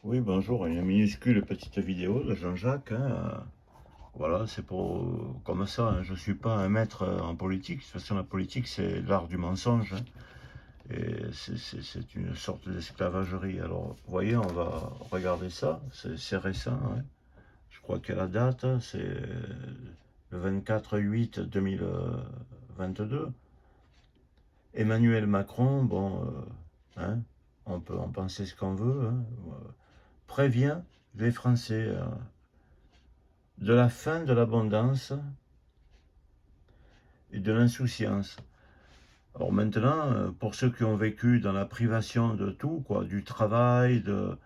Oui, bonjour, une minuscule petite vidéo de Jean-Jacques, hein, voilà, c'est pour comme ça, hein, je ne suis pas un maître en politique. De toute façon, la politique, c'est l'art du mensonge, hein, et c'est une sorte d'esclavagerie. Alors, vous voyez, on va regarder ça, c'est récent, hein. Je crois que la date, c'est le 24/8/2022. Emmanuel Macron, bon, hein, on peut en penser ce qu'on veut, hein, prévient les Français de la fin de l'abondance et de l'insouciance. Alors maintenant, pour ceux qui ont vécu dans la privation de tout, quoi, du travail, de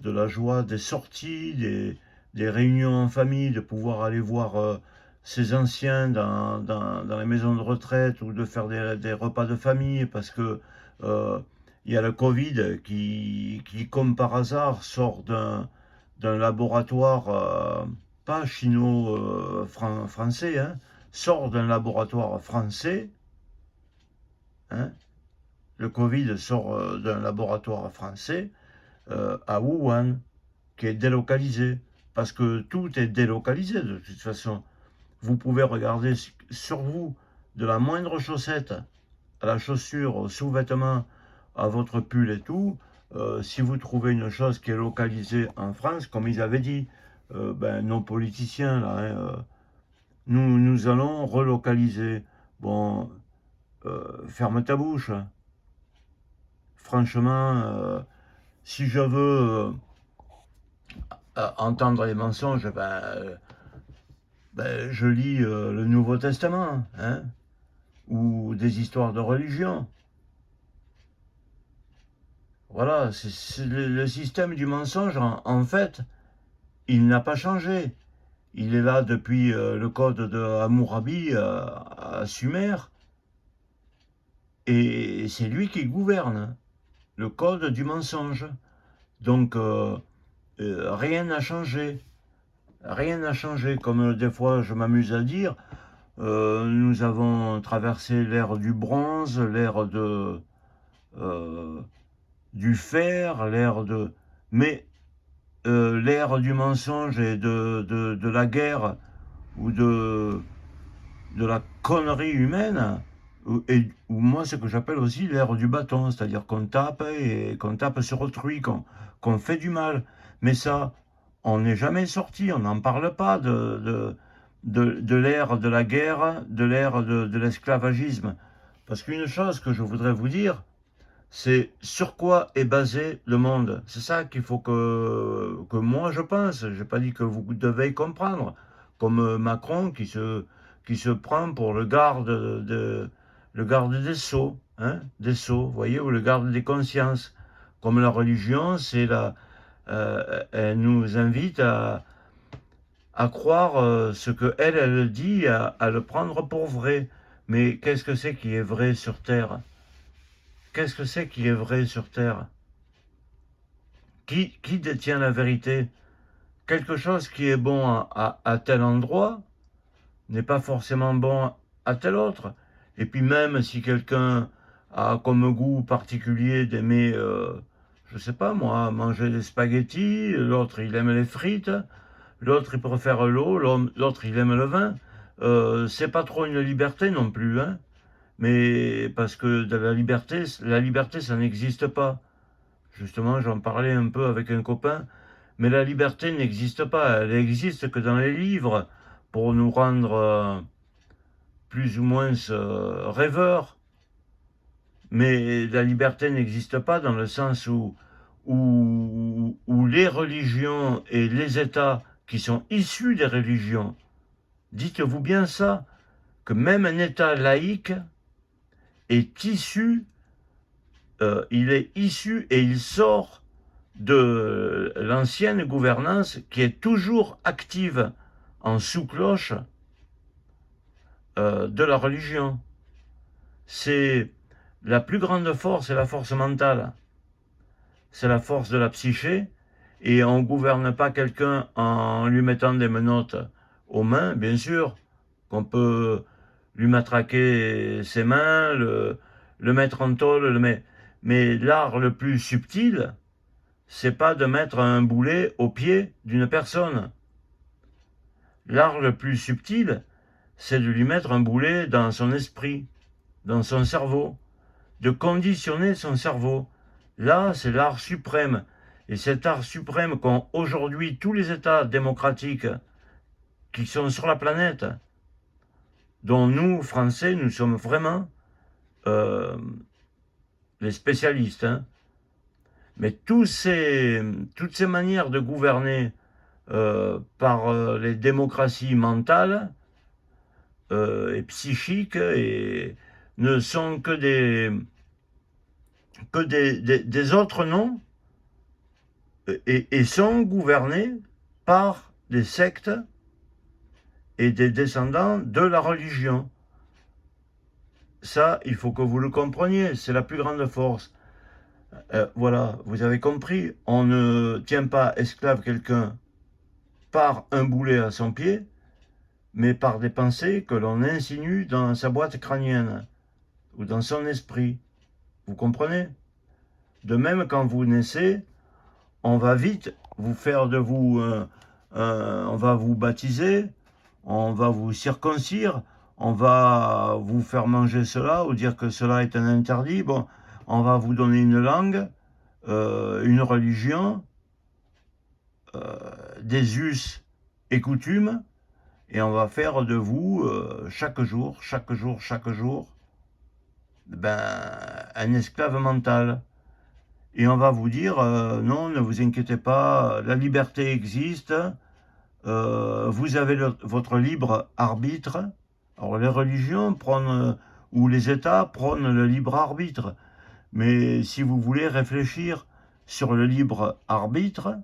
la joie, des sorties, des réunions en famille, de pouvoir aller voir ses anciens dans les maisons de retraite ou de faire des repas de famille parce que euh, il y a le Covid qui, comme par hasard, sort d'un laboratoire, pas chino-français, hein, sort d'un laboratoire français, hein, le Covid sort d'un laboratoire français à Wuhan, qui est délocalisé. Parce que tout est délocalisé de toute façon. Vous pouvez regarder sur vous, de la moindre chaussette à la chaussure, au sous-vêtement, à votre pull et tout. Si vous trouvez une chose qui est localisée en France, comme ils avaient dit, ben, nos politiciens, là, hein, nous allons relocaliser. Bon, ferme ta bouche. Franchement, si je veux entendre les mensonges, ben, je lis le Nouveau Testament, hein, ou des histoires de religion. Voilà, c'est le système du mensonge, en fait, il n'a pas changé. Il est là depuis le code de Hammurabi à Sumer, et c'est lui qui gouverne, le code du mensonge. Donc, rien n'a changé. Rien n'a changé, comme des fois je m'amuse à dire. Nous avons traversé l'ère du bronze, l'ère euh, du fer, l'ère de... Mais l'ère du mensonge et de la guerre ou de la connerie humaine, ou moi ce que j'appelle aussi l'ère du bâton, c'est-à-dire qu'on tape et qu'on tape sur autrui, qu'on fait du mal. Mais ça, on n'est jamais sorti, on n'en parle pas de l'ère de la guerre, de l'ère de l'esclavagisme. Parce qu'une chose que je voudrais vous dire, c'est sur quoi est basé le monde. C'est ça qu'il faut que moi je pense. Je n'ai pas dit que vous devez comprendre. Comme Macron qui se prend pour le garde des sceaux, hein, des sceaux, vous voyez, ou le garde des consciences. Comme la religion, elle nous invite à croire ce que elle dit, à le prendre pour vrai. Mais qu'est-ce que c'est qui est vrai sur Terre? Qu'est-ce que c'est qui est vrai sur Terre? Qui détient la vérité? Quelque chose qui est bon à tel endroit n'est pas forcément bon à tel autre. Et puis même si quelqu'un a comme goût particulier d'aimer, je sais pas moi, manger des spaghettis, l'autre il aime les frites, l'autre il préfère l'eau, l'autre il aime le vin, c'est pas trop une liberté non plus, hein. Mais parce que de la liberté ça n'existe pas. Justement, j'en parlais un peu avec un copain, mais la liberté n'existe pas, elle existe que dans les livres pour nous rendre plus ou moins rêveurs. Mais la liberté n'existe pas dans le sens où les religions et les États qui sont issus des religions, dites-vous bien ça, que même un État laïque est issu, il est issu et il sort de l'ancienne gouvernance qui est toujours active en sous-cloche de la religion. C'est la plus grande force, c'est la force mentale, c'est la force de la psyché, et on ne gouverne pas quelqu'un en lui mettant des menottes aux mains, bien sûr, qu'on peut lui matraquer ses mains, le mettre en tôle, mais l'art le plus subtil, c'est pas de mettre un boulet au pied d'une personne. L'art le plus subtil, c'est de lui mettre un boulet dans son esprit, dans son cerveau, de conditionner son cerveau. Là, c'est l'art suprême. Et cet art suprême qu'ont aujourd'hui tous les États démocratiques qui sont sur la planète, dont nous, Français, nous sommes vraiment euh, les spécialistes. Hein. Mais toutes ces manières de gouverner par les démocraties mentales et psychiques ne sont que des autres noms et sont gouvernés par des sectes et des descendants de la religion. Ça, il faut que vous le compreniez, c'est la plus grande force. Voilà, vous avez compris, on ne tient pas esclave quelqu'un par un boulet à son pied, mais par des pensées que l'on insinue dans sa boîte crânienne ou dans son esprit. Vous comprenez? De même, quand vous naissez, on va vite vous faire de vous, on va vous baptiser, on va vous circoncire, on va vous faire manger cela ou dire que cela est un interdit. Bon, on va vous donner une langue, une religion, des us et coutumes, et on va faire de vous chaque jour, ben, un esclave mental. Et on va vous dire non, ne vous inquiétez pas, la liberté existe, vous avez votre libre arbitre. Alors les religions prônent, ou les États prônent le libre arbitre. Mais si vous voulez réfléchir sur le libre arbitre,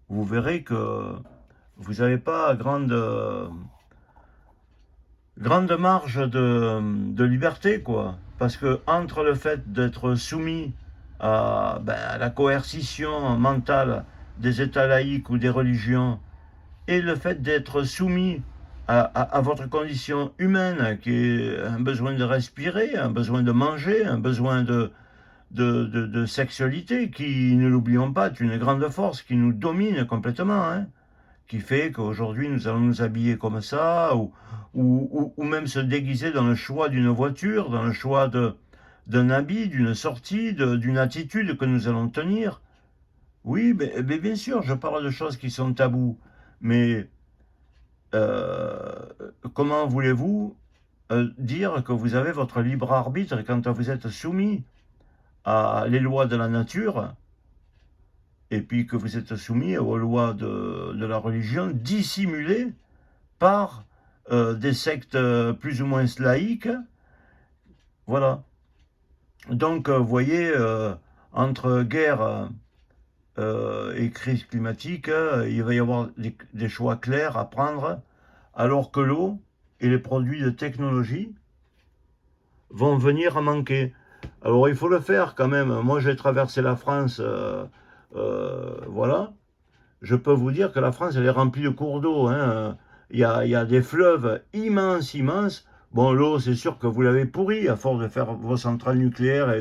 vous verrez que vous n'avez pas grande marge de liberté, quoi. Parce que entre le fait d'être soumis à la coercition mentale des États laïques ou des religions, et le fait d'être soumis à votre condition humaine, qui est un besoin de respirer, un besoin de manger, un besoin de sexualité, qui, ne l'oublions pas, est une grande force qui nous domine complètement, hein, qui fait qu'aujourd'hui nous allons nous habiller comme ça, ou même se déguiser dans le choix d'une voiture, dans le choix d'un habit, d'une sortie, d'une attitude que nous allons tenir. Oui, mais bien sûr, je parle de choses qui sont tabous, mais euh, comment voulez-vous dire que vous avez votre libre arbitre quand vous êtes soumis à les lois de la nature et puis que vous êtes soumis aux lois de la religion dissimulées par des sectes plus ou moins laïques. Voilà. Donc, vous voyez, entre guerre et crise climatique, il va y avoir des choix clairs à prendre, alors que l'eau et les produits de technologie vont venir à manquer. Alors il faut le faire quand même. Moi j'ai traversé la France, voilà. Je peux vous dire que la France elle est remplie de cours d'eau. Hein. Il y a des fleuves immenses, immenses. Bon, l'eau, c'est sûr que vous l'avez pourrie à force de faire vos centrales nucléaires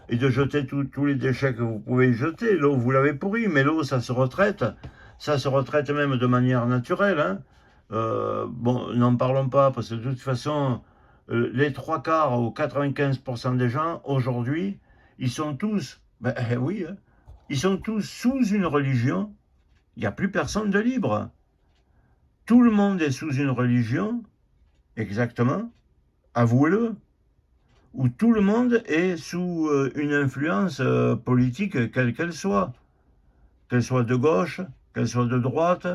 et de jeter tous les déchets que vous pouvez jeter. L'eau, vous l'avez pourrie, mais l'eau, ça se retraite. Ça se retraite même de manière naturelle. Hein. Bon, n'en parlons pas, parce que de toute façon, les trois quarts ou 95% des gens, aujourd'hui, ils sont tous, ben oui, hein, ils sont tous sous une religion. Il n'y a plus personne de libre. Tout le monde est sous une religion, exactement, avouez-le, ou tout le monde est sous une influence politique, quelle qu'elle soit de gauche, qu'elle soit de droite,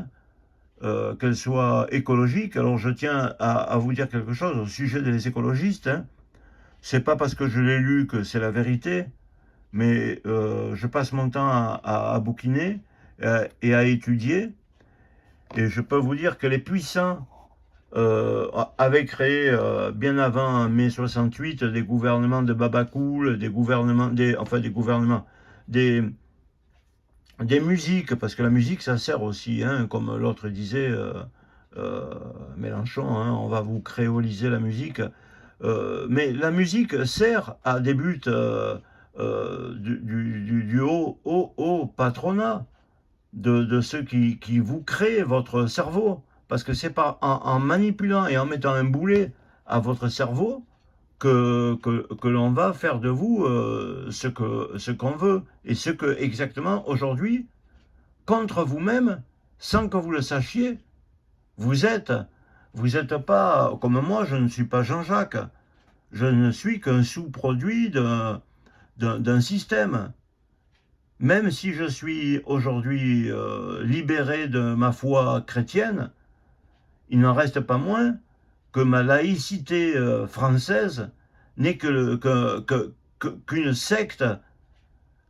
qu'elle soit écologique. Alors je tiens à vous dire quelque chose au sujet des écologistes. Hein. C'est pas parce que je l'ai lu que c'est la vérité, mais je passe mon temps à bouquiner et à étudier. Et je peux vous dire que les puissants avaient créé bien avant mai 68 des gouvernements de Babacool, des musiques, parce que la musique ça sert aussi, hein, comme l'autre disait, Mélenchon, hein, on va vous créoliser la musique. Mais la musique sert à des buts du haut patronat, de ceux qui vous créent votre cerveau. Parce que c'est pas en manipulant et en mettant un boulet à votre cerveau que l'on va faire de vous ce qu'on veut. Et ce que exactement aujourd'hui, contre vous-même, sans que vous le sachiez, vous êtes. Vous n'êtes pas, comme moi, je ne suis pas Jean-Jacques. Je ne suis qu'un sous-produit d'un système. Même si je suis aujourd'hui libéré de ma foi chrétienne, il n'en reste pas moins que ma laïcité française n'est qu'une secte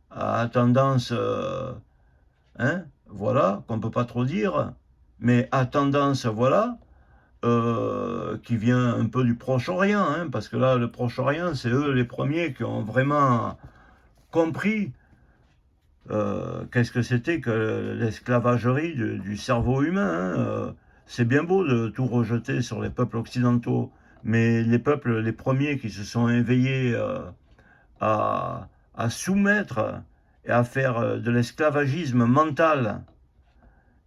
à tendance, hein, voilà, qu'on ne peut pas trop dire, mais à tendance, voilà, qui vient un peu du Proche-Orient, hein, parce que là, le Proche-Orient, c'est eux les premiers qui ont vraiment compris qu'est-ce que c'était que l'esclavagerie du cerveau humain, hein, c'est bien beau de tout rejeter sur les peuples occidentaux, mais les peuples, les premiers qui se sont éveillés à soumettre et à faire de l'esclavagisme mental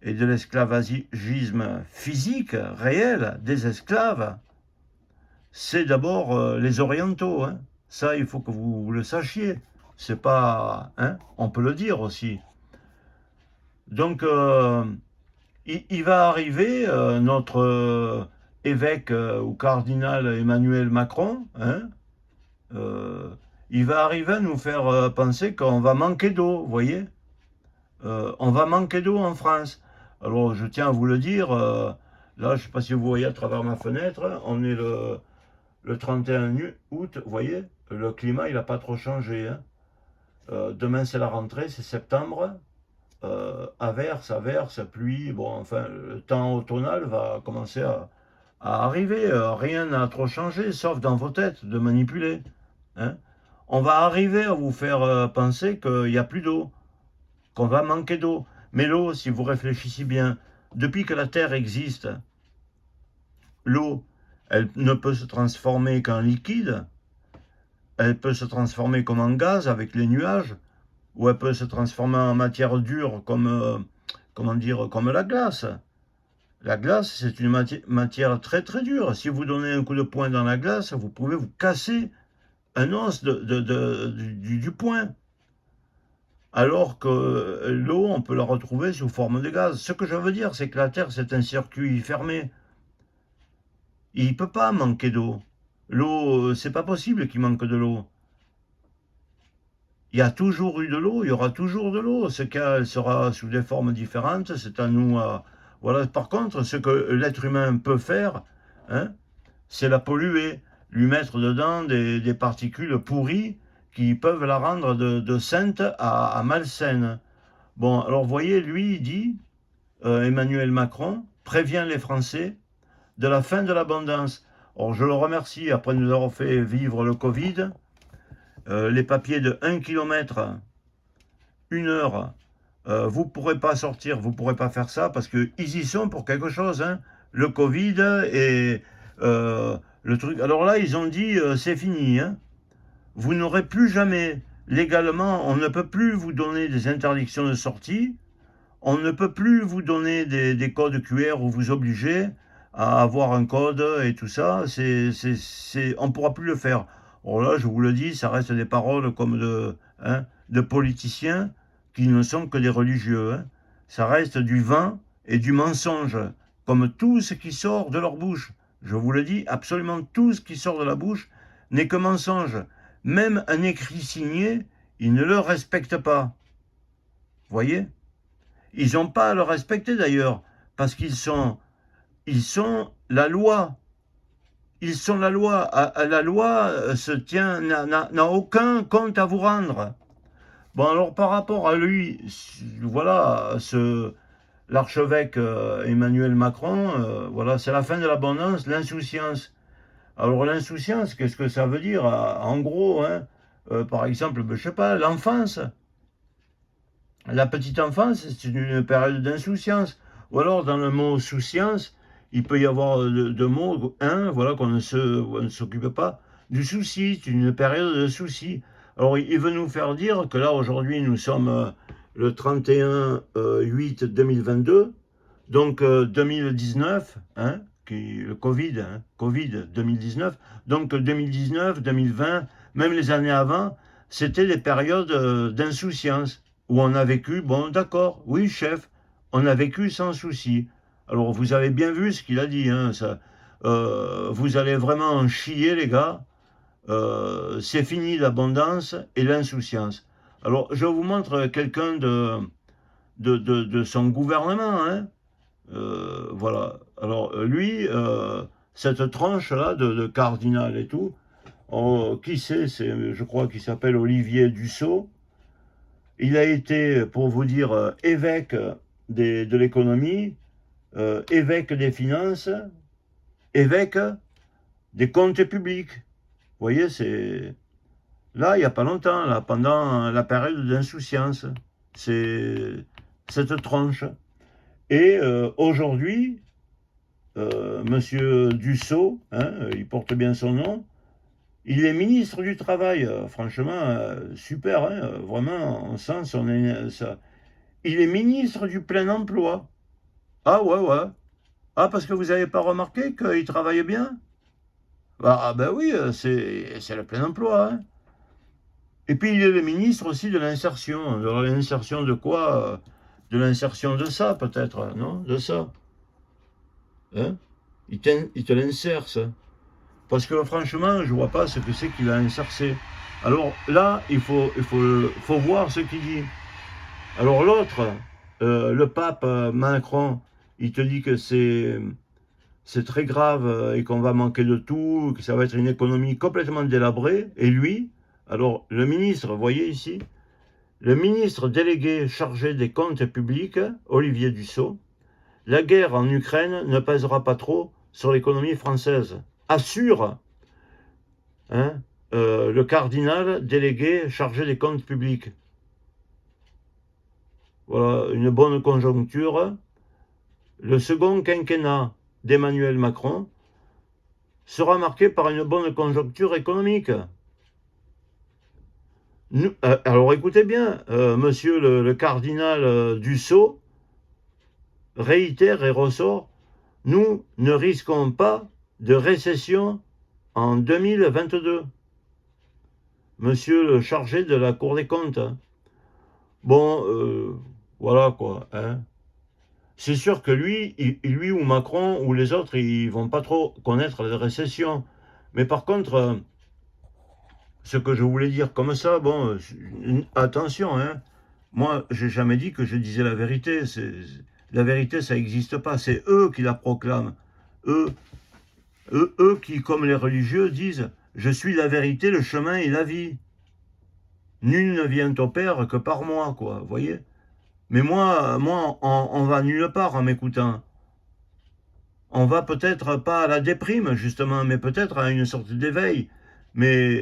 et de l'esclavagisme physique réel des esclaves, c'est d'abord les orientaux, hein. Ça, il faut que vous le sachiez. C'est pas, hein, on peut le dire aussi. Donc, il va arriver notre évêque ou cardinal Emmanuel Macron, hein, euh, il va arriver à nous faire penser qu'on va manquer d'eau, vous voyez. On va manquer d'eau en France. Alors, je tiens à vous le dire, là, je ne sais pas si vous voyez à travers ma fenêtre, on est le 31 août, vous voyez, le climat, il n'a pas trop changé, hein. Demain, c'est la rentrée, c'est septembre. Averse, pluie, bon, enfin, le temps automnal va commencer à arriver. Rien n'a trop changé, sauf dans vos têtes, de manipuler, hein. On va arriver à vous faire penser qu'il n'y a plus d'eau, qu'on va manquer d'eau. Mais l'eau, si vous réfléchissez bien, depuis que la Terre existe, l'eau, elle ne peut se transformer qu'en liquide, elle peut se transformer comme en gaz avec les nuages, ou elle peut se transformer en matière dure comme, comment dire, comme la glace. La glace, c'est une matière très très dure. Si vous donnez un coup de poing dans la glace, vous pouvez vous casser un os du poing. Alors que l'eau, on peut la retrouver sous forme de gaz. Ce que je veux dire, c'est que la Terre, c'est un circuit fermé. Il ne peut pas manquer d'eau. L'eau, c'est pas possible qu'il manque de l'eau. Il y a toujours eu de l'eau, il y aura toujours de l'eau. Ce cas, elle sera sous des formes différentes. C'est à nous à... Voilà. Par contre, ce que l'être humain peut faire, hein, c'est la polluer, lui mettre dedans des particules pourries qui peuvent la rendre de sainte à malsaine. Bon, alors vous voyez, lui, il dit, Emmanuel Macron, prévient les Français de la fin de l'abondance. Or, je le remercie, après nous avoir fait vivre le Covid, les papiers de 1 km, 1 heure, vous ne pourrez pas sortir, vous ne pourrez pas faire ça, parce qu'ils y sont pour quelque chose, hein. Le Covid et le truc. Alors là, ils ont dit, c'est fini, hein. Vous n'aurez plus jamais, légalement, on ne peut plus vous donner des interdictions de sortie, on ne peut plus vous donner des codes QR où vous obligez à avoir un code et tout ça. On ne pourra plus le faire. Alors là, je vous le dis, ça reste des paroles comme hein, de politiciens qui ne sont que des religieux, hein. Ça reste du vin et du mensonge, comme tout ce qui sort de leur bouche. Je vous le dis, absolument tout ce qui sort de la bouche n'est que mensonge. Même un écrit signé, ils ne le respectent pas. Voyez? Ils n'ont pas à le respecter d'ailleurs, parce ils sont la loi. Ils sont la loi. La loi se tient, n'a aucun compte à vous rendre. Bon, alors par rapport à lui, voilà, l'archevêque Emmanuel Macron, voilà, c'est la fin de l'abondance, l'insouciance. Alors l'insouciance, qu'est-ce que ça veut dire? En gros, hein, par exemple, je sais pas, l'enfance. La petite enfance, c'est une période d'insouciance. Ou alors, dans le mot souciance, il peut y avoir deux mots. Un, voilà, on ne s'occupe pas du souci, c'est une période de souci. Alors, il veut nous faire dire que là, aujourd'hui, nous sommes le 31/8/2022, donc 2019, hein, le Covid, hein, Covid 2019, donc 2019, 2020, même les années avant, c'était des périodes d'insouciance, où on a vécu, bon d'accord, oui chef, on a vécu sans souci. Alors vous avez bien vu ce qu'il a dit, hein, ça, vous allez vraiment en chier les gars, c'est fini l'abondance et l'insouciance. Alors je vous montre quelqu'un de son gouvernement, hein. Voilà. Alors lui, cette tranche-là de cardinal et tout, oh, qui c'est, je crois qu'il s'appelle Olivier Dussault. Il a été, pour vous dire, évêque de l'économie, évêque des finances, évêque des comptes publics. Vous voyez, c'est là, il n'y a pas longtemps, là, pendant la période d'insouciance. C'est cette tranche. Et aujourd'hui, Monsieur Dussault, hein, il porte bien son nom, il est ministre du Travail. Franchement, super, hein, vraiment, on sent ça. Il est ministre du plein emploi. Ah ouais, ouais. Ah, parce que vous n'avez pas remarqué qu'il travaille bien? Ah ben oui, c'est le plein emploi, hein. Et puis il est le ministre aussi de l'insertion. De l'insertion de quoi? De l'insertion de ça, peut-être, non? De ça. Hein? Il te l'insère, ça. Parce que franchement, je vois pas ce que c'est qu'il a insercé. Alors là, faut voir ce qu'il dit. Alors l'autre, le pape Macron, il te dit que c'est très grave et qu'on va manquer de tout, que ça va être une économie complètement délabrée. Et lui, alors le ministre, vous voyez ici, le ministre délégué chargé des comptes publics, Olivier Dussault, la guerre en Ukraine ne pèsera pas trop sur l'économie française. Assure, hein, le cardinal délégué chargé des comptes publics. Voilà, une bonne conjoncture. Le second quinquennat d'Emmanuel Macron sera marqué par une bonne conjoncture économique. Alors écoutez bien, monsieur le cardinal Dussault réitère et ressort, nous ne risquons pas de récession en 2022. Monsieur le chargé de la Cour des comptes. Bon, voilà quoi. Hein. C'est sûr que lui ou Macron ou les autres, ils vont pas trop connaître la récession. Mais par contre, ce que je voulais dire comme ça, bon, attention, hein. Moi, j'ai jamais dit que je disais la vérité. La vérité, ça n'existe pas. C'est eux qui la proclament. Eux, eux qui, comme les religieux, disent « Je suis la vérité, le chemin et la vie. Nul ne vient au Père que par moi, quoi. » Vous voyez? Mais moi, on va nulle part en m'écoutant. On va peut-être pas à la déprime, justement, mais peut-être à une sorte d'éveil. Mais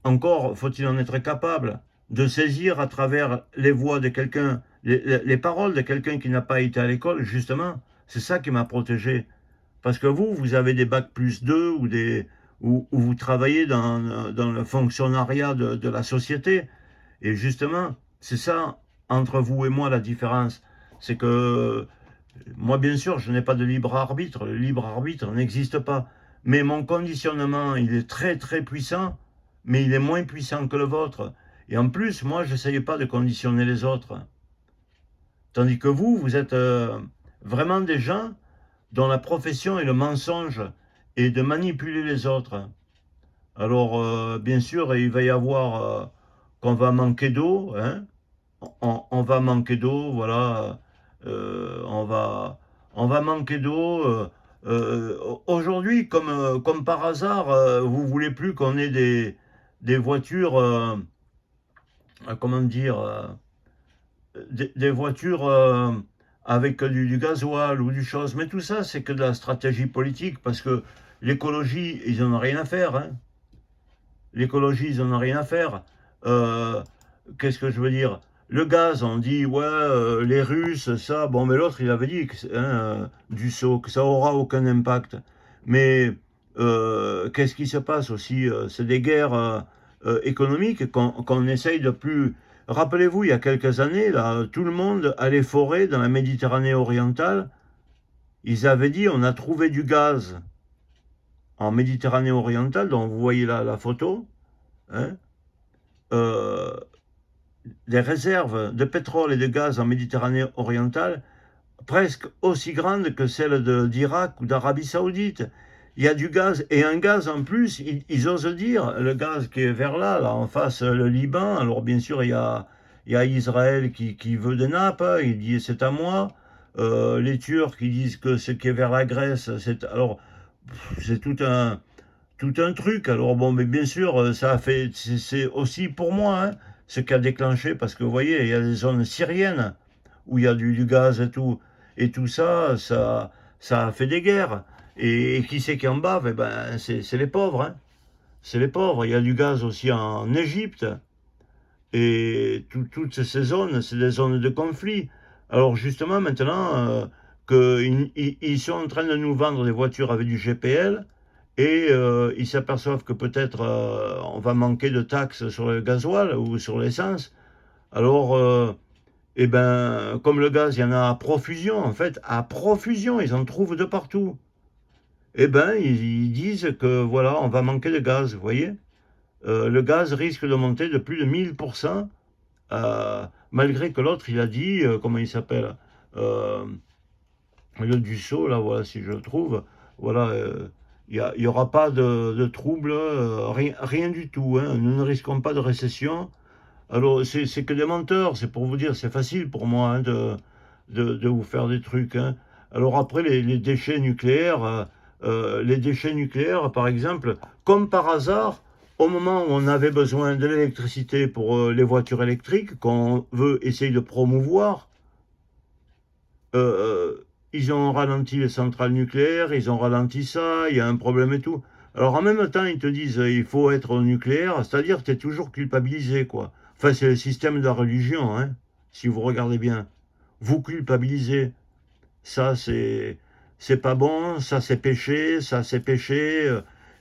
encore faut-il en être capable de saisir à travers les voix de quelqu'un, les paroles de quelqu'un qui n'a pas été à l'école, justement. C'est ça qui m'a protégé. Parce que vous avez des bacs plus 2 ou vous travaillez dans le fonctionnariat de la société. Et justement, c'est ça, entre vous et moi, la différence. C'est que moi, bien sûr, je n'ai pas de libre arbitre. Le libre arbitre n'existe pas. Mais mon conditionnement, il est très, très puissant, mais il est moins puissant que le vôtre. Et en plus, moi, je n'essaye pas de conditionner les autres. Tandis que vous êtes vraiment des gens dont la profession est le mensonge et de manipuler les autres. Alors, bien sûr, il va y avoir qu'on va manquer d'eau, hein. On va manquer d'eau, voilà. On va manquer d'eau. Aujourd'hui, comme par hasard, vous voulez plus qu'on ait des voitures, comment dire, des voitures avec du gasoil ou du chose. Mais tout ça, c'est que de la stratégie politique parce que l'écologie, ils n'en ont rien à faire. Hein. L'écologie, ils n'en ont rien à faire. Qu'est-ce que je veux dire? Le gaz, on dit, ouais, les Russes, ça. Bon, mais l'autre, il avait dit, Dussault, que ça aura aucun impact. Mais qu'est-ce qui se passe aussi? C'est des guerres. économique qu'on essaye de plus... Rappelez-vous, il y a quelques années, là, tout le monde allait forer dans la Méditerranée orientale. Ils avaient dit, on a trouvé du gaz en Méditerranée orientale, dont vous voyez là la photo, hein, euh, des réserves de pétrole et de gaz en Méditerranée orientale presque aussi grandes que celles d'Irak ou d'Arabie Saoudite. Il y a du gaz, et un gaz en plus, ils osent dire, le gaz qui est vers là, là en face, le Liban. Alors bien sûr, il y a Israël qui veut des nappes, hein, il dit c'est à moi. Les Turcs qui disent que ce qui est vers la Grèce, c'est... Alors, c'est tout un truc. Alors bon, mais bien sûr, ça a fait, c'est aussi pour moi, hein, ce qui a déclenché, parce que vous voyez, il y a des zones syriennes où il y a du gaz et tout ça, ça a fait des guerres. Et qui c'est qui en bave? Eh ben, c'est les pauvres, hein. C'est les pauvres. Il y a du gaz aussi en Égypte. Et toutes ces zones, c'est des zones de conflit. Alors justement, maintenant, qu'ils sont en train de nous vendre des voitures avec du GPL, et ils s'aperçoivent que peut-être on va manquer de taxes sur le gasoil ou sur l'essence. Alors, eh ben, comme le gaz, il y en a à profusion, en fait, à profusion, ils en trouvent de partout. Eh ben, ils disent que voilà, on va manquer de gaz, vous voyez. Le gaz risque de monter de plus de 1000%, malgré que l'autre, il a dit, comment il s'appelle, euh, le Dussault, là, voilà, si je le trouve, voilà, il y aura pas de trouble, rien du tout, hein, nous ne risquons pas de récession. Alors, c'est que des menteurs, c'est pour vous dire, c'est facile pour moi, hein, de vous faire des trucs, hein. Alors après, les déchets nucléaires, par exemple, comme par hasard, au moment où on avait besoin de l'électricité pour les voitures électriques, qu'on veut essayer de promouvoir, ils ont ralenti les centrales nucléaires, ils ont ralenti ça, il y a un problème et tout. Alors en même temps, ils te disent il faut être au nucléaire, c'est-à-dire que tu es toujours culpabilisé, quoi. Enfin, c'est le système de la religion, hein, si vous regardez bien. Vous culpabilisez. Ça, c'est pas bon, ça c'est péché, ça c'est péché.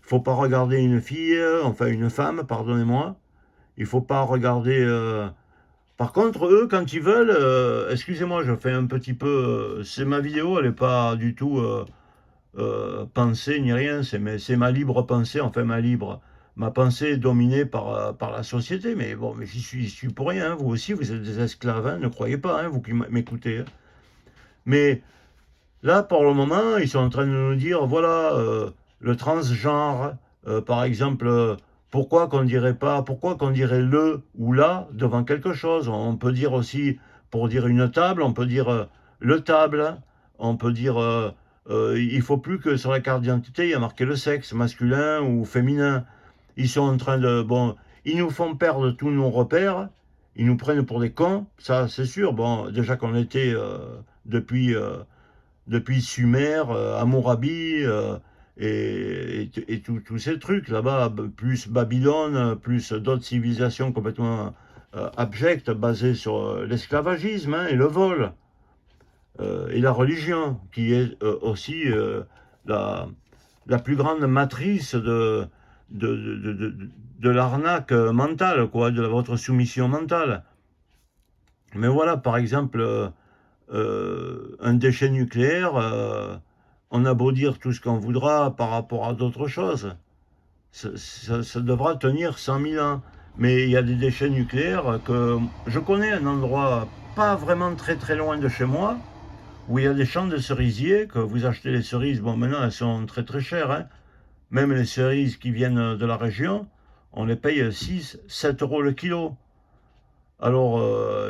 Faut pas regarder une fille, enfin une femme, pardonnez-moi. Il faut pas regarder. Par contre, eux, quand ils veulent, excusez-moi, je fais un petit peu. C'est ma vidéo, elle n'est pas du tout pensée ni rien. C'est ma libre pensée, enfin ma libre. Ma pensée est dominée par la société, mais bon, mais j'y suis pour rien, hein. Vous aussi, vous êtes des esclaves, hein, ne croyez pas, hein, vous qui m'écoutez, hein. Mais là, pour le moment, ils sont en train de nous dire, voilà, le transgenre, par exemple, pourquoi qu'on dirait le ou la devant quelque chose. On peut dire aussi, pour dire une table, on peut dire le table, on peut dire, il faut plus que sur la carte d'identité, il y a marqué le sexe, masculin ou féminin. Ils sont en train de, bon, ils nous font perdre tous nos repères, ils nous prennent pour des cons, ça c'est sûr. Bon, déjà qu'on était depuis... depuis Sumer, Hammurabi, et tous ces trucs là-bas, plus Babylone, plus d'autres civilisations complètement abjectes, basées sur l'esclavagisme, hein, et le vol, et la religion, qui est aussi la, la plus grande matrice de, de, de, de l'arnaque mentale, quoi, de votre soumission mentale. Mais voilà, par exemple, un déchet nucléaire, on a beau dire tout ce qu'on voudra par rapport à d'autres choses, ça devra tenir 100 000 ans. Mais il y a des déchets nucléaires que je connais un endroit pas vraiment très très loin de chez moi, où il y a des champs de cerisiers, que vous achetez les cerises, bon maintenant elles sont très très chères, hein. Même les cerises qui viennent de la région, on les paye 6, 7 euros le kilo. Alors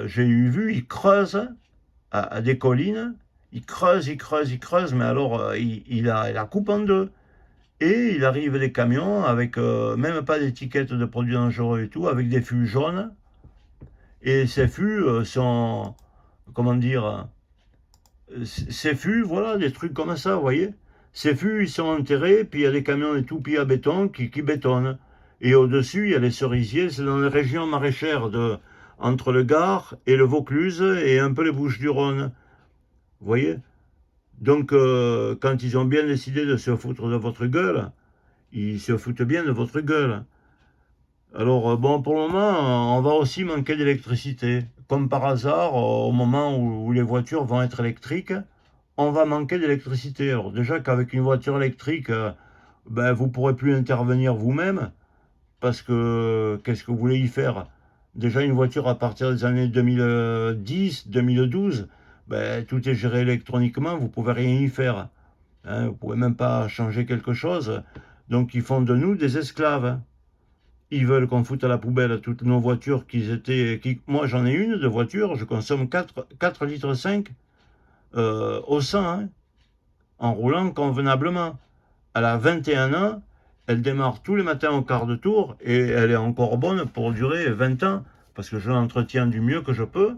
j'ai eu vu, ils creusent à des collines, il creuse, mais alors il la coupe en deux. Et il arrive des camions avec même pas d'étiquette de produits dangereux et tout, avec des fûts jaunes. Et ces fûts sont, comment dire, ces fûts, voilà, des trucs comme ça, vous voyez. Ces fûts, ils sont enterrés, puis il y a des camions et tout, puis à béton qui bétonnent. Et au-dessus, il y a les cerisiers, c'est dans les régions maraîchères entre le Gard et le Vaucluse et un peu les Bouches-du-Rhône. Vous voyez? Donc, quand ils ont bien décidé de se foutre de votre gueule, ils se foutent bien de votre gueule. Alors, bon, pour le moment, on va aussi manquer d'électricité. Comme par hasard, au moment où les voitures vont être électriques, on va manquer d'électricité. Alors déjà qu'avec une voiture électrique, ben, vous ne pourrez plus intervenir vous-même, parce que qu'est-ce que vous voulez y faire? Déjà, une voiture à partir des années 2010, 2012, ben, tout est géré électroniquement, vous ne pouvez rien y faire. Hein, vous ne pouvez même pas changer quelque chose. Donc ils font de nous des esclaves. Hein. Ils veulent qu'on foute à la poubelle toutes nos voitures moi j'en ai une de voiture, je consomme 4 litres 5 au 100, hein, en roulant convenablement. Elle a 21 ans, elle démarre tous les matins au quart de tour et elle est encore bonne pour durer 20 ans parce que je l'entretiens du mieux que je peux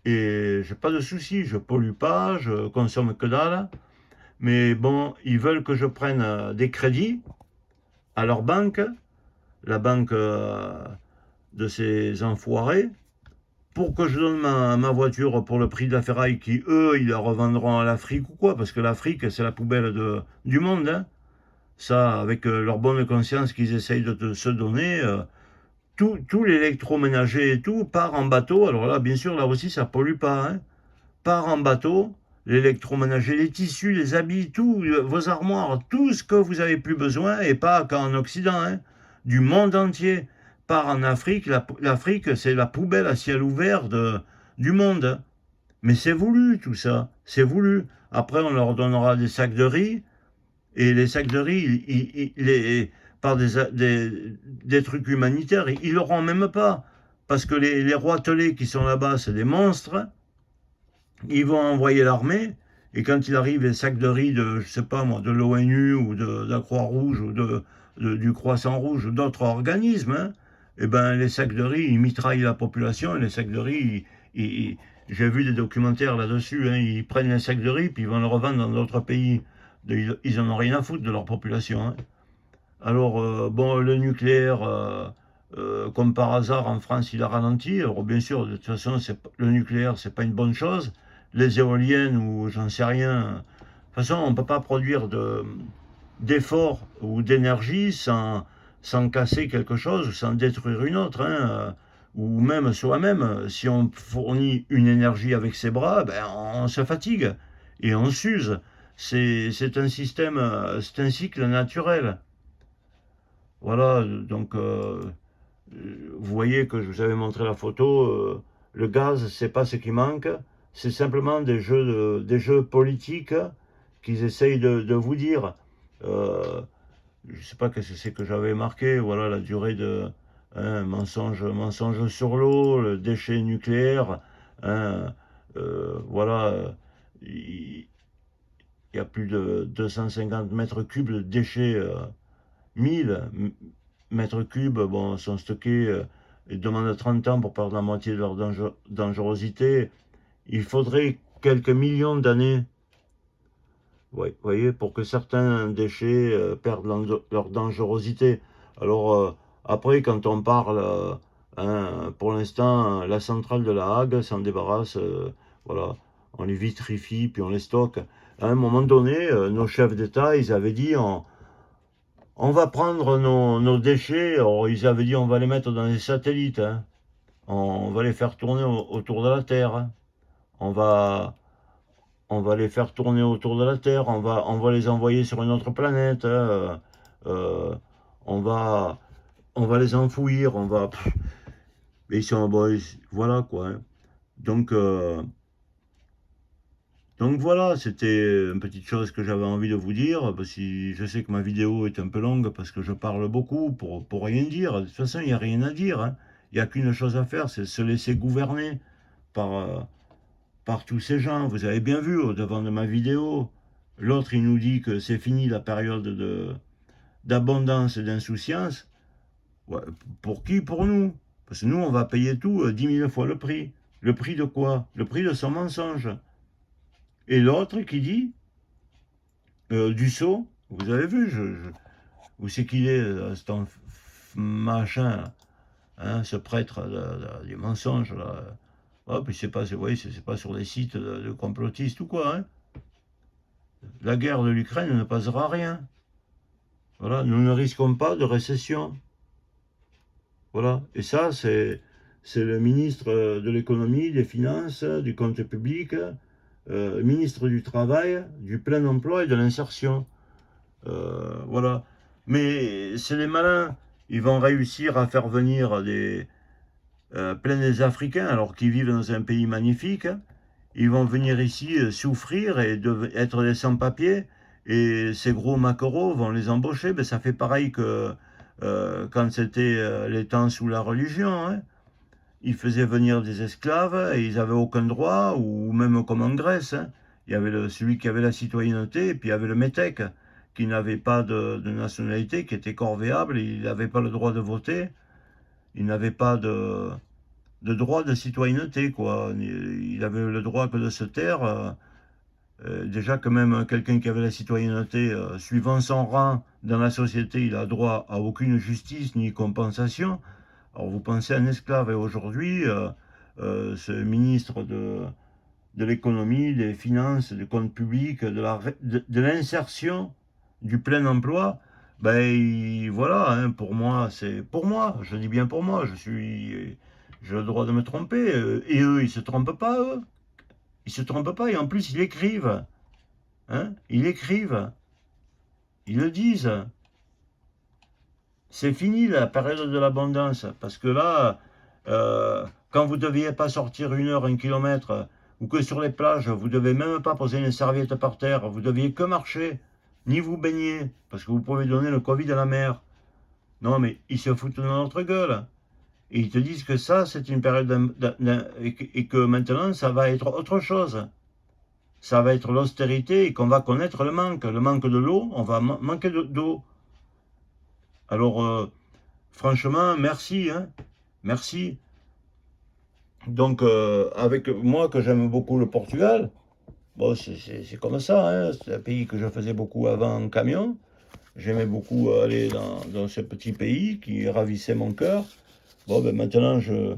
et j'ai pas de soucis, je pollue pas, je consomme que dalle. Mais bon, ils veulent que je prenne des crédits à leur banque, la banque de ces enfoirés, pour que je donne ma voiture pour le prix de la ferraille qui, eux, ils la revendront à l'Afrique ou quoi, parce que l'Afrique, c'est la poubelle du monde. Hein. Ça, avec leur bonne conscience qu'ils essayent de se donner, tout l'électroménager et tout part en bateau. Alors là, bien sûr, là aussi, ça pollue pas. Hein. Part en bateau, l'électroménager, les tissus, les habits, tout, vos armoires, tout ce que vous avez plus besoin, et pas qu'en Occident, hein, du monde entier, part en Afrique. L'Afrique, c'est la poubelle à ciel ouvert du monde. Mais c'est voulu tout ça, c'est voulu. Après, on leur donnera des sacs de riz, et les sacs de riz, par des trucs humanitaires, ils l'auront même pas. Parce que les roitelets qui sont là-bas, c'est des monstres. Ils vont envoyer l'armée, et quand il arrive les sacs de riz de, je sais pas moi, de l'ONU ou de la Croix-Rouge ou du Croissant-Rouge ou d'autres organismes, hein, et ben les sacs de riz, ils mitraillent la population, et les sacs de riz, j'ai vu des documentaires là-dessus, hein, ils prennent les sacs de riz, puis ils vont le revendre dans d'autres pays. Ils en ont rien à foutre de leur population. Hein. Alors, bon, le nucléaire, comme par hasard, en France, il a ralenti. Alors, bien sûr, de toute façon, le nucléaire, c'est pas une bonne chose. Les éoliennes, ou j'en sais rien. De toute façon, on ne peut pas produire d'efforts ou d'énergie sans casser quelque chose, sans détruire une autre. Hein, ou même soi-même, si on fournit une énergie avec ses bras, ben, on se fatigue et on s'use. C'est un système, c'est un cycle naturel. Voilà, donc vous voyez que je vous avais montré la photo. Le gaz, c'est pas ce qui manque, c'est simplement des jeux politiques qu'ils essayent de vous dire. Euh, je sais pas qu'est-ce que c'est que j'avais marqué. Voilà la durée de mensonge sur l'eau, le déchet nucléaire. Hein, voilà, il y a plus de 250 mètres cubes de déchets. 1000 mètres cubes bon, sont stockés et demandent 30 ans pour perdre la moitié de leur dangerosité. Il faudrait quelques millions d'années, ouais, voyez, pour que certains déchets perdent leur dangerosité. Alors après, quand on parle, hein, pour l'instant, la centrale de la Hague s'en débarrasse, voilà, on les vitrifie, puis on les stocke. À un moment donné, nos chefs d'État, ils avaient dit, on va prendre nos déchets, alors ils avaient dit on va les mettre dans des satellites, hein. On va les faire tourner autour de la Terre. Hein. On va, on va les faire tourner autour de la Terre, on va les envoyer sur une autre planète. Hein. Euh, on va, on va les enfouir, on va. Mais ils sont, bon, voilà quoi. Hein. Donc, euh, donc voilà, c'était une petite chose que j'avais envie de vous dire. Parce que je sais que ma vidéo est un peu longue parce que je parle beaucoup pour rien dire. De toute façon, il n'y a rien à dire. Hein. Il n'y a qu'une chose à faire, c'est se laisser gouverner par, par tous ces gens. Vous avez bien vu au devant de ma vidéo. L'autre, il nous dit que c'est fini la période d'abondance et d'insouciance. Ouais, pour qui? Pour nous. Parce que nous, on va payer tout 10 000 fois le prix. Le prix de quoi? Le prix de son mensonge. Et l'autre qui dit Dussault, vous avez vu, où c'est qu'il est, cet machin, hein, ce prêtre du mensonge, là. Ah, puis c'est pas, vous voyez, c'est pas sur des sites de complotistes ou quoi. Hein. La guerre de l'Ukraine ne passera rien. Voilà, nous ne risquons pas de récession. Voilà. Et ça, c'est le ministre de l'économie, des finances, du compte public, ministre du travail, du plein emploi et de l'insertion. Voilà. Mais c'est les malins. Ils vont réussir à faire venir plein des Africains, alors qu'ils vivent dans un pays magnifique. Ils vont venir ici souffrir et être des sans-papiers. Et ces gros maquereaux vont les embaucher. Ben, ça fait pareil que quand c'était les temps sous la religion, hein. Ils faisaient venir des esclaves et ils n'avaient aucun droit, ou même comme en Grèce, hein. Il y avait celui qui avait la citoyenneté, et puis il y avait le métèque, qui n'avait pas de nationalité, qui était corvéable, il n'avait pas le droit de voter, il n'avait pas de droit de citoyenneté, quoi. Il avait le droit que de se taire. Déjà que même quelqu'un qui avait la citoyenneté, suivant son rang dans la société, il a droit à aucune justice ni compensation. Alors vous pensez à un esclave, et aujourd'hui, ce ministre de l'économie, des finances, des comptes publics, de l'insertion, du plein emploi, ben voilà, hein, pour moi, c'est pour moi, je dis bien pour moi, j'ai le droit de me tromper, et eux, ils se trompent pas, eux, ils se trompent pas, et en plus, ils écrivent, hein, ils le disent. C'est fini la période de l'abondance, parce que là, quand vous ne deviez pas sortir 1 heure, 1 kilomètre, ou que sur les plages, vous ne devez même pas poser une serviette par terre, vous ne deviez que marcher, ni vous baigner, parce que vous pouvez donner le Covid à la mer. Non, mais ils se foutent de notre gueule. Et ils te disent que ça, c'est une période et que maintenant, ça va être autre chose. Ça va être l'austérité et qu'on va connaître le manque. Le manque de l'eau, on va manquer d'eau. Alors, franchement, merci, hein, merci. Donc, avec moi que j'aime beaucoup le Portugal, bon, c'est comme ça, hein, c'est un pays que je faisais beaucoup avant en camion. J'aimais beaucoup aller dans ce petit pays qui ravissait mon cœur. Bon, ben maintenant, je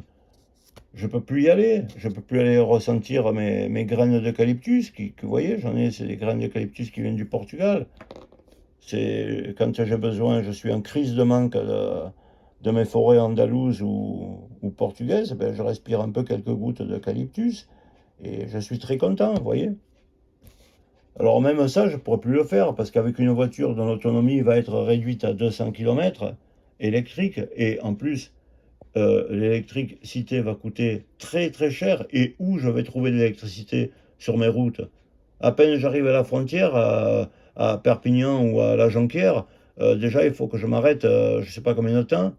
peux plus y aller. Je peux plus aller ressentir mes graines d'eucalyptus. Que vous voyez, j'en ai, c'est des graines d'eucalyptus qui viennent du Portugal. C'est quand j'ai besoin, je suis en crise de manque de mes forêts andalouses ou portugaises, ben je respire un peu quelques gouttes d'eucalyptus et je suis très content, vous voyez. Alors même ça, je ne pourrais plus le faire parce qu'avec une voiture dont l'autonomie va être réduite à 200 km électrique, et en plus, l'électricité va coûter très très cher, et où je vais trouver de l'électricité sur mes routes? À peine j'arrive à la frontière, à Perpignan ou à la Jonquière, déjà il faut que je m'arrête, je ne sais pas combien de temps,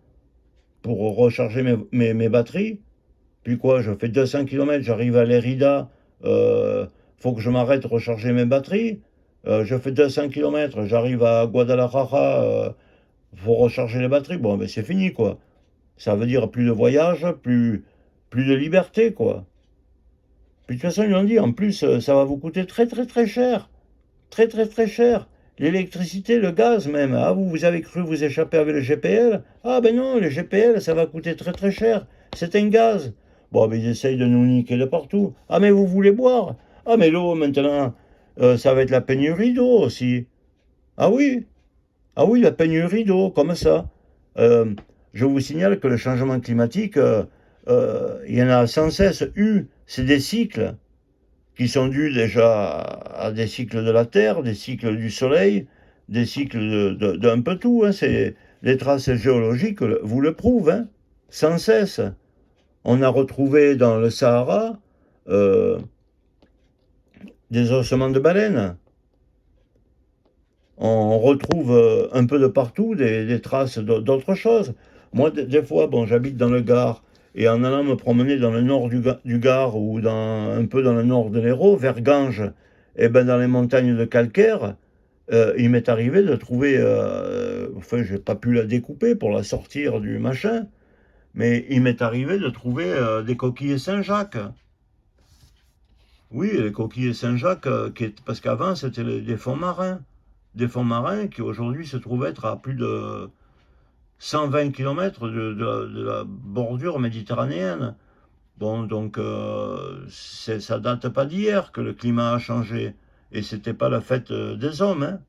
pour recharger mes batteries. Puis quoi, je fais 200 km, j'arrive à Lérida, faut que je m'arrête recharger mes batteries. Je fais 200 km, j'arrive à Guadalajara, faut recharger les batteries. Bon, ben c'est fini, quoi. Ça veut dire plus de voyage, plus de liberté, quoi. Puis de toute façon, ils l'ont dit, en plus, ça va vous coûter très très très cher. Très très très cher. L'électricité, le gaz même. Ah, vous avez cru vous échapper avec le GPL? Ah ben non, le GPL, ça va coûter très très cher. C'est un gaz. Bon, ben ils essayent de nous niquer de partout. Ah, mais vous voulez boire? Ah, mais l'eau, maintenant, ça va être la pénurie d'eau aussi. Ah oui, ah oui, la pénurie d'eau, comme ça. Euh, je vous signale que le changement climatique, il y en a sans cesse eu. C'est des cycles qui sont dus déjà à des cycles de la Terre, des cycles du Soleil, des cycles d'un peu tout, hein. Les traces géologiques vous le prouvent, hein, sans cesse. On a retrouvé dans le Sahara euh, des ossements de baleines. On retrouve un peu de partout des traces d'autres choses. Moi, des fois, bon, j'habite dans le Gard, et en allant me promener dans le nord du Gard, ou un peu dans le nord de l'Hérault, vers Ganges, et ben dans les montagnes de calcaire, il m'est arrivé de trouver, enfin, j'ai pas pu la découper pour la sortir du machin, mais il m'est arrivé de trouver des coquilles Saint-Jacques. Oui, les coquilles Saint-Jacques, parce qu'avant c'était des fonds marins. Des fonds marins qui aujourd'hui se trouvent être à plus de 120 km de la bordure méditerranéenne. Bon, donc ça date pas d'hier que le climat a changé. Et c'était pas la fête des hommes, hein.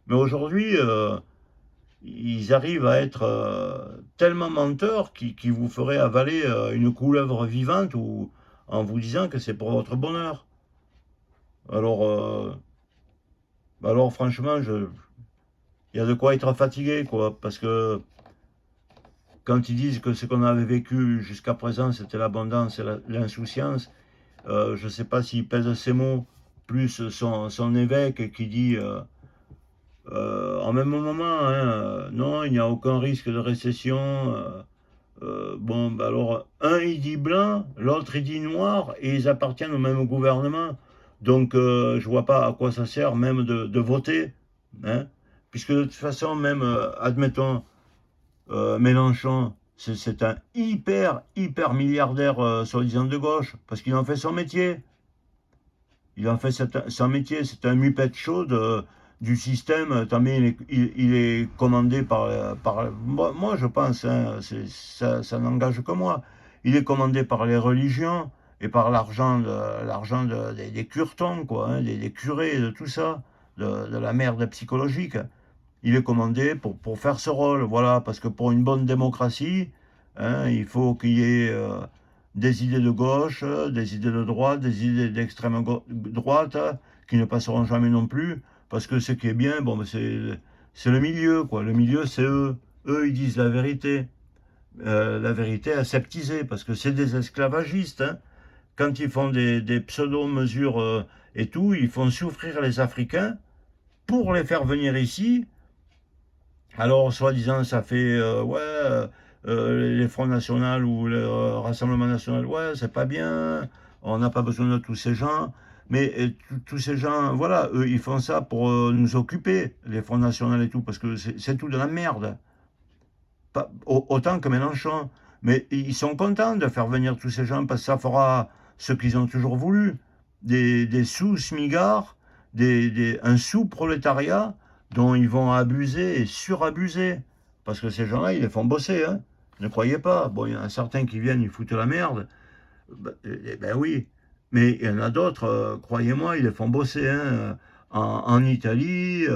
Mais aujourd'hui, ils arrivent à être tellement menteurs qu'ils vous feraient avaler une couleuvre vivante ou en vous disant que c'est pour votre bonheur. Alors, alors franchement, il y a de quoi être fatigué, quoi, parce que quand ils disent que ce qu'on avait vécu jusqu'à présent, c'était l'abondance et l'insouciance, je ne sais pas s'il pèse ces mots, plus son évêque qui dit en même moment, hein, non, il n'y a aucun risque de récession. Bon, bah alors, un il dit blanc, l'autre il dit noir, et ils appartiennent au même gouvernement. Donc, je vois pas à quoi ça sert même de voter, hein, puisque de toute façon, même, admettons, Mélenchon, c'est un hyper milliardaire, soi-disant de gauche, parce qu'il en fait son métier. Il en fait son métier, c'est un mupette chaud du système. Il est commandé moi, je pense, hein, ça n'engage que moi. Il est commandé par les religions et par des curtons, quoi, hein, des curés, de tout ça, de la merde psychologique. Il est commandé pour faire ce rôle, voilà, parce que pour une bonne démocratie, hein, il faut qu'il y ait des idées de gauche, des idées de droite, des idées d'extrême droite, qui ne passeront jamais non plus, parce que ce qui est bien, bon, ben, c'est le milieu, quoi. Le milieu, c'est eux. Eux, ils disent la vérité aseptisée, parce que c'est des esclavagistes, hein. Quand ils font des pseudo-mesures et tout, ils font souffrir les Africains pour les faire venir ici. Alors, soi-disant, ça fait, ouais, les Fronts National ou le Rassemblement National, ouais, c'est pas bien, on n'a pas besoin de tous ces gens. Mais tous ces gens, voilà, eux, ils font ça pour nous occuper, les Fronts National et tout, parce que c'est tout de la merde. Autant que Mélenchon. Mais ils sont contents de faire venir tous ces gens, parce que ça fera ce qu'ils ont toujours voulu. Des sous-smigards, un sous-prolétariat dont ils vont abuser et surabuser. Parce que ces gens-là, ils les font bosser, hein. Ne croyez pas. Bon, il y en a certains qui viennent, ils foutent la merde. Ben oui. Mais il y en a d'autres, croyez-moi, ils les font bosser, hein. En Italie,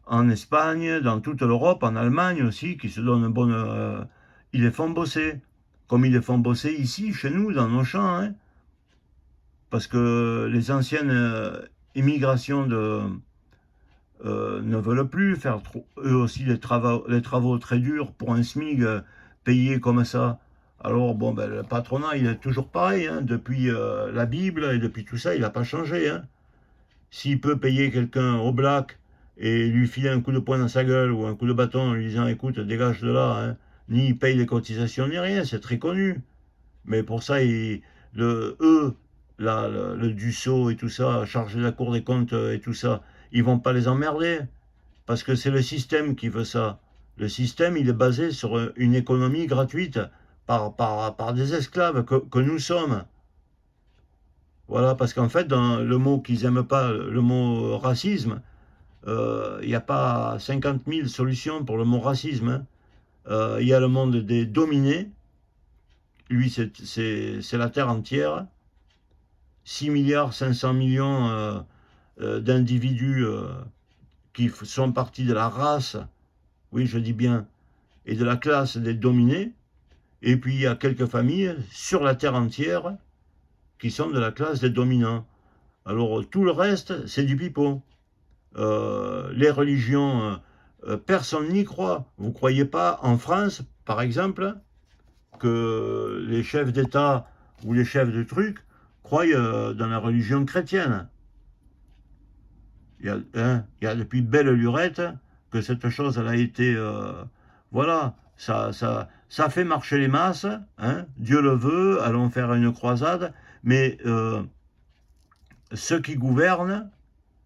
en Espagne, dans toute l'Europe, en Allemagne aussi, qui se donnent une bonne. Ils les font bosser. Comme ils les font bosser ici, chez nous, dans nos champs, hein. Parce que les anciennes immigrations ne veulent plus faire eux aussi les travaux très durs pour un SMIC payé comme ça. Alors bon, ben, le patronat, il est toujours pareil, hein. Depuis la Bible et depuis tout ça, il n'a pas changé, hein. S'il peut payer quelqu'un au black et lui filer un coup de poing dans sa gueule ou un coup de bâton en lui disant écoute, dégage de là, hein, ni il paye les cotisations ni rien, c'est très connu. Mais pour ça, eux, là, le Dussault et tout ça, chargé de la Cour des comptes et tout ça, ils vont pas les emmerder. Parce que c'est le système qui veut ça. Le système, il est basé sur une économie gratuite par des esclaves que nous sommes. Voilà, parce qu'en fait, dans le mot qu'ils n'aiment pas, le mot racisme, il n'y a pas 50 000 solutions pour le mot racisme, hein. Il y a le monde des dominés, lui c'est la terre entière, 6 milliards 500 millions d'individus qui sont partis de la race, oui je dis bien, et de la classe des dominés, et puis il y a quelques familles sur la terre entière qui sont de la classe des dominants. Alors tout le reste, c'est du pipeau. Les religions, personne n'y croit. Vous croyez pas en France, par exemple, que les chefs d'État ou les chefs de trucs croient dans la religion chrétienne. Il y a depuis belle lurette que cette chose elle a été voilà, ça fait marcher les masses, hein, Dieu le veut, allons faire une croisade, mais ceux qui gouvernent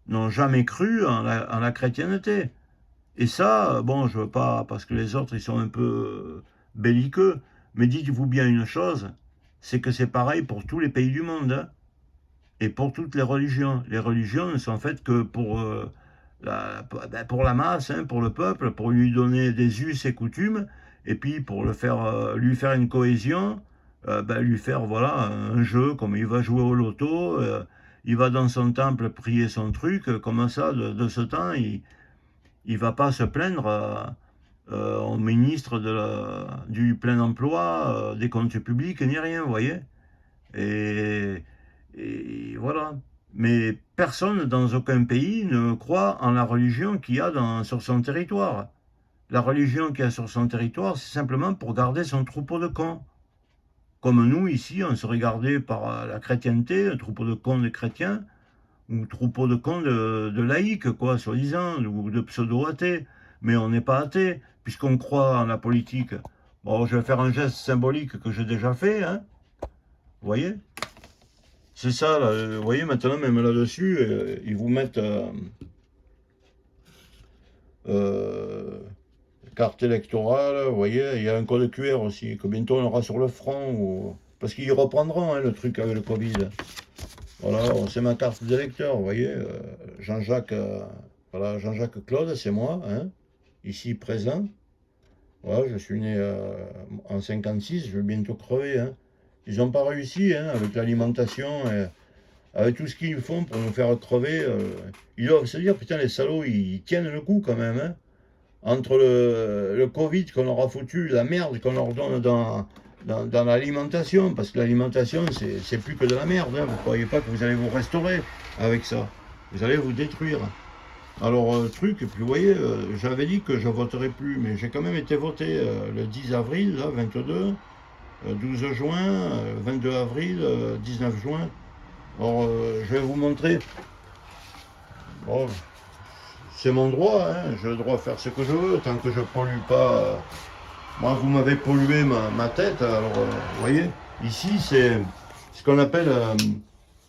n'ont jamais cru en la chrétienté. Et ça, bon, je veux pas, parce que les autres, ils sont un peu belliqueux, mais dites-vous bien une chose, c'est que c'est pareil pour tous les pays du monde, hein, et pour toutes les religions. Les religions ne sont faites que pour la masse, hein, pour le peuple, pour lui donner des us et coutumes, et puis pour lui faire une cohésion, lui faire voilà, un jeu, comme il va jouer au loto, il va dans son temple prier son truc, comme ça, de ce temps, il va pas se plaindre. au ministre du plein emploi, des comptes publics, ni rien, vous voyez. Et, et voilà. Mais personne dans aucun pays ne croit en la religion qu'il y a sur son territoire. La religion qu'il y a sur son territoire, c'est simplement pour garder son troupeau de cons. Comme nous, ici, on serait gardé par la chrétienté, un troupeau de cons de chrétiens, ou troupeau de cons de laïcs, quoi, soi-disant, ou de pseudo-athées. Mais on n'est pas athée, puisqu'on croit en la politique. Bon, je vais faire un geste symbolique que j'ai déjà fait, hein, vous voyez? C'est ça, là, vous voyez, maintenant, même là-dessus, ils vous mettent euh, carte électorale, vous voyez, il y a un code QR aussi, que bientôt on aura sur le front, parce qu'ils reprendront hein, le truc avec le Covid. Voilà, c'est ma carte d'électeur, vous voyez, Jean-Jacques voilà, Jean-Jacques Claude, c'est moi, hein, ici présent. Voilà, je suis né en 56, je vais bientôt crever. Hein. Ils n'ont pas réussi hein, avec l'alimentation, avec tout ce qu'ils font pour nous faire crever. Ils doivent se dire, putain, les salauds, ils tiennent le coup quand même. Hein. Entre le Covid qu'on leur a foutu, la merde qu'on leur donne dans l'alimentation, parce que l'alimentation, c'est plus que de la merde. Hein. Vous ne croyez pas que vous allez vous restaurer avec ça. Vous allez vous détruire. Alors, truc, et puis vous voyez, j'avais dit que je voterais plus, mais j'ai quand même été voté le 10 avril, là, 22, 12 juin, 22 avril, 19 juin. Alors, je vais vous montrer. Bon, c'est mon droit, hein, j'ai le droit de faire ce que je veux, tant que je pollue pas. Moi, vous m'avez pollué ma tête, alors, vous voyez, ici, c'est ce qu'on appelle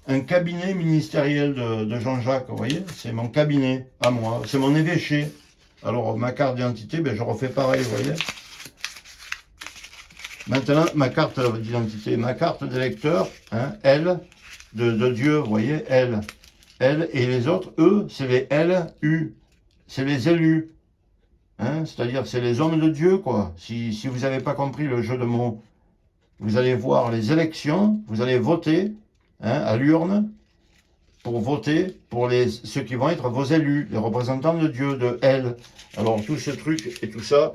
un cabinet ministériel de Jean-Jacques, vous voyez, c'est mon cabinet à moi, c'est mon évêché. Alors, ma carte d'identité, ben, je refais pareil, vous voyez. Maintenant, ma carte d'identité, ma carte d'électeur, hein, elle, de Dieu, vous voyez, elle, et les autres, eux, c'est les LU, c'est les élus, hein, c'est-à-dire c'est les hommes de Dieu, quoi. Si vous n'avez pas compris le jeu de mots, vous allez voir les élections, vous allez voter hein, à l'urne, pour voter pour ceux qui vont être vos élus, les représentants de Dieu, de elle. Alors tout ce truc et tout ça,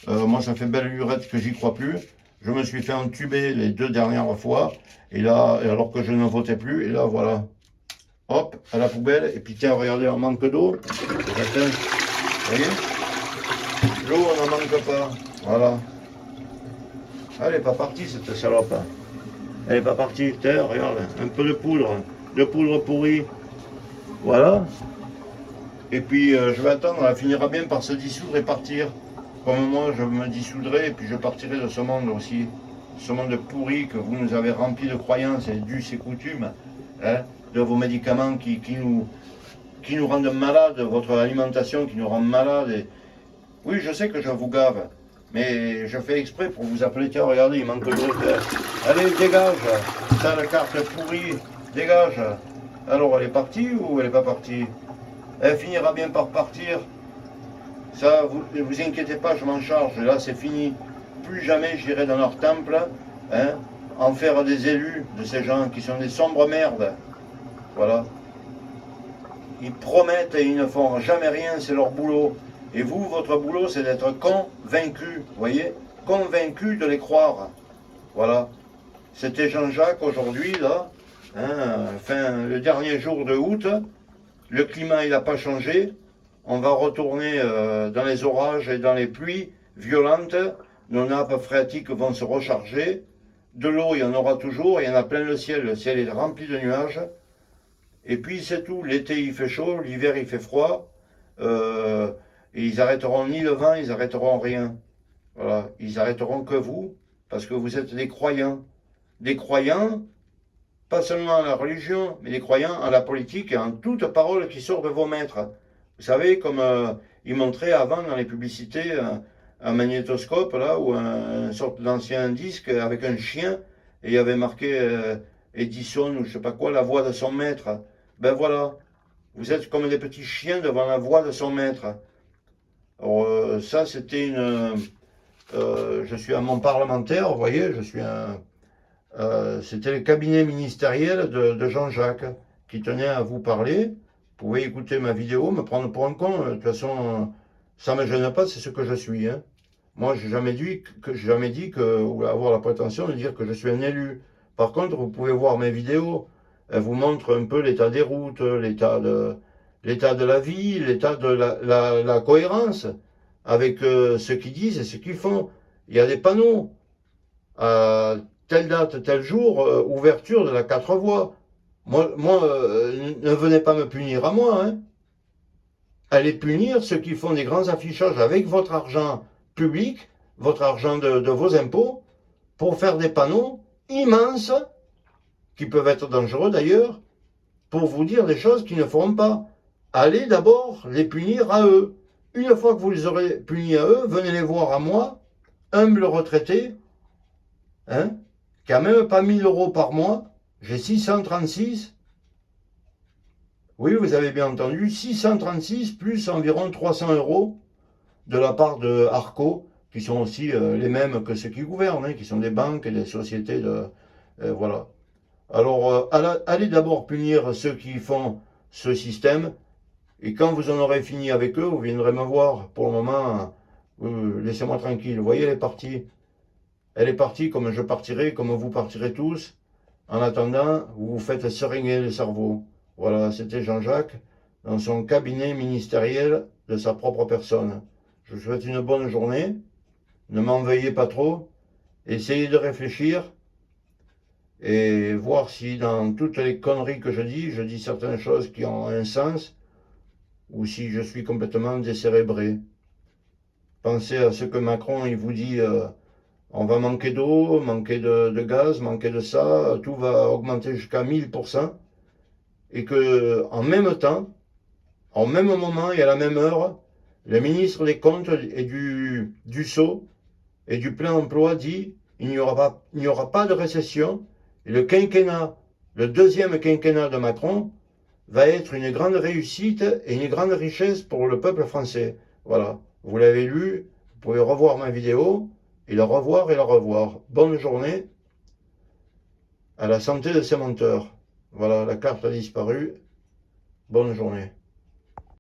moi ça fait belle lurette que j'y crois plus. Je me suis fait entuber les 2 dernières fois, et là, alors que je ne votais plus, et là voilà. Hop, à la poubelle, et puis tiens, regardez, on manque d'eau. Vous voyez? L'eau, on n'en manque pas. Voilà. Elle n'est pas partie cette salope. Elle n'est pas partie. Tiens, regarde, un peu de poudre pourrie. Voilà. Et puis je vais attendre, elle finira bien par se dissoudre et partir. Comme moi, je me dissoudrai et puis je partirai de ce monde aussi. Ce monde pourri que vous nous avez rempli de croyances et d'us et coutumes, hein, de vos médicaments qui nous rendent malades, votre alimentation qui nous rend malades. Oui, je sais que je vous gave, mais je fais exprès pour vous appeler. Tiens, regardez, il manque de l'eau. Allez, dégage, sale carte pourrie, dégage. Alors, elle est partie ou elle n'est pas partie? Elle finira bien par partir. Ça, ne vous inquiétez pas, je m'en charge. Là, c'est fini. Plus jamais j'irai dans leur temple hein, en faire des élus de ces gens qui sont des sombres merdes. Voilà. Ils promettent et ils ne font jamais rien, c'est leur boulot. Et vous, votre boulot, c'est d'être convaincu, vous voyez, convaincu de les croire. Voilà. C'était Jean-Jacques aujourd'hui, là, hein, le dernier jour de août. Le climat, il n'a pas changé. On va retourner dans les orages et dans les pluies violentes. Nos nappes phréatiques vont se recharger. De l'eau, il y en aura toujours. Il y en a plein le ciel. Le ciel est rempli de nuages. Et puis, c'est tout. L'été, il fait chaud. L'hiver, il fait froid. Et ils arrêteront ni le vent, ils arrêteront rien. Voilà. Ils arrêteront que vous, parce que vous êtes des croyants. Des croyants, pas seulement à la religion, mais des croyants à la politique et en toute parole qui sort de vos maîtres. Vous savez, comme ils montraient avant dans les publicités un magnétoscope, là, ou une sorte d'ancien disque avec un chien, et il y avait marqué Edison ou je sais pas quoi, la voix de son maître. Ben voilà, vous êtes comme des petits chiens devant la voix de son maître. Alors, ça, c'était je suis un membre parlementaire, vous voyez, c'était le cabinet ministériel de Jean-Jacques qui tenait à vous parler. Vous pouvez écouter ma vidéo, me prendre pour un con. De toute façon, Ça ne me gêne pas, c'est ce que je suis. Hein. Moi, j'ai jamais dit que, ou avoir la prétention de dire que je suis un élu. Par contre, vous pouvez voir mes vidéos. Elles vous montrent un peu l'état des routes, l'état de la vie, l'état de la cohérence avec ce qu'ils disent et ce qu'ils font. Il y a des panneaux. À telle date, tel jour, ouverture de la 4 voies. Ne venez pas me punir à moi. Hein. Allez punir ceux qui font des grands affichages avec votre argent public, votre argent de vos impôts, pour faire des panneaux immenses, qui peuvent être dangereux d'ailleurs, pour vous dire des choses qu'ils ne feront pas. Allez d'abord les punir à eux. Une fois que vous les aurez punis à eux, venez les voir à moi, humble retraité, hein, qui n'a même pas 1000 euros par mois, j'ai 636. Oui, vous avez bien entendu, 636 plus environ 300 euros de la part de Arco, qui sont aussi les mêmes que ceux qui gouvernent, hein, qui sont des banques et des sociétés de... voilà. Alors, allez d'abord punir ceux qui font ce système, et quand vous en aurez fini avec eux, vous viendrez me voir. Pour le moment, laissez-moi tranquille. Vous voyez, elle est partie. Elle est partie comme je partirai, comme vous partirez tous. En attendant, vous vous faites seringuer le cerveau. Voilà, c'était Jean-Jacques, dans son cabinet ministériel de sa propre personne. Je vous souhaite une bonne journée. Ne m'en veuillez pas trop. Essayez de réfléchir et voir si dans toutes les conneries que je dis certaines choses qui ont un sens ou si je suis complètement décérébré. Pensez à ce que Macron il vous dit, on va manquer d'eau, manquer de gaz, manquer de ça, tout va augmenter jusqu'à 1000%, et que en même temps, en même moment et à la même heure, le ministre des Comptes et du Sceau et du plein emploi dit il n'y aura pas de récession, et le quinquennat, le deuxième quinquennat de Macron, va être une grande réussite et une grande richesse pour le peuple français. Voilà, vous l'avez lu, vous pouvez revoir ma vidéo, et la revoir et la revoir. Bonne journée, à la santé de ces menteurs. Voilà, la carte a disparu. Bonne journée.